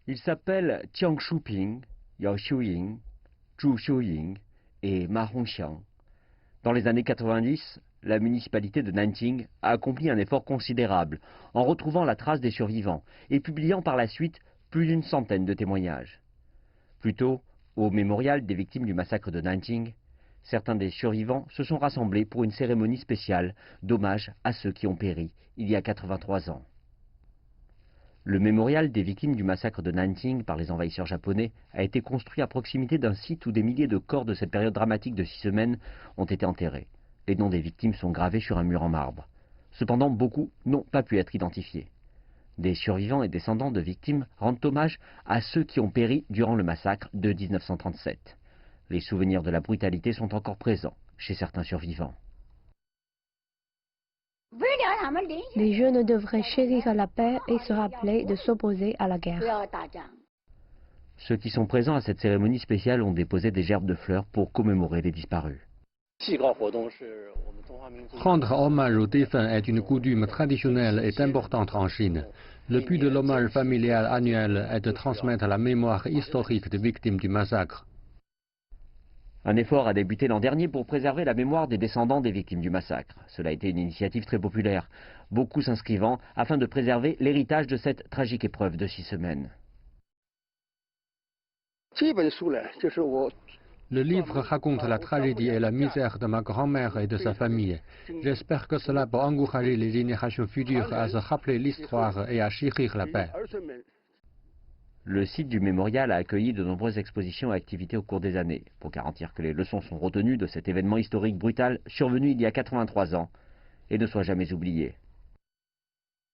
Ils s'appellent Jiang Shuping, Yao Xiuying, Zhu Xiuying et Ma Hongxiang. Dans les années 90, la municipalité de Nanjing a accompli un effort considérable en retrouvant la trace des survivants et publiant par la suite plus d'une centaine de témoignages. Plus tôt, au mémorial des victimes du massacre de Nanjing, certains des survivants se sont rassemblés pour une cérémonie spéciale d'hommage à ceux qui ont péri il y a 83 ans. Le mémorial des victimes du massacre de Nanjing par les envahisseurs japonais a été construit à proximité d'un site où des milliers de corps de cette période dramatique de 6 semaines ont été enterrés. Les noms des victimes sont gravés sur un mur en marbre. Cependant, beaucoup n'ont pas pu être identifiés. Des survivants et descendants de victimes rendent hommage à ceux qui ont péri durant le massacre de 1937. Les souvenirs de la brutalité sont encore présents chez certains survivants. Les jeunes devraient chérir la paix et se rappeler de s'opposer à la guerre. Ceux qui sont présents à cette cérémonie spéciale ont déposé des gerbes de fleurs pour commémorer les disparus. Rendre hommage aux défunts est une coutume traditionnelle et importante en Chine. Le but de l'hommage familial annuel est de transmettre la mémoire historique des victimes du massacre. Un effort a débuté l'an dernier pour préserver la mémoire des descendants des victimes du massacre. Cela a été une initiative très populaire, beaucoup s'inscrivant afin de préserver l'héritage de cette tragique épreuve de 6 semaines. Le livre raconte la tragédie et la misère de ma grand-mère et de sa famille. J'espère que cela peut encourager les générations futures à se rappeler l'histoire et à chérir la paix. Le site du mémorial a accueilli de nombreuses expositions et activités au cours des années, pour garantir que les leçons sont retenues de cet événement historique brutal survenu il y a 83 ans et ne soient jamais oubliées.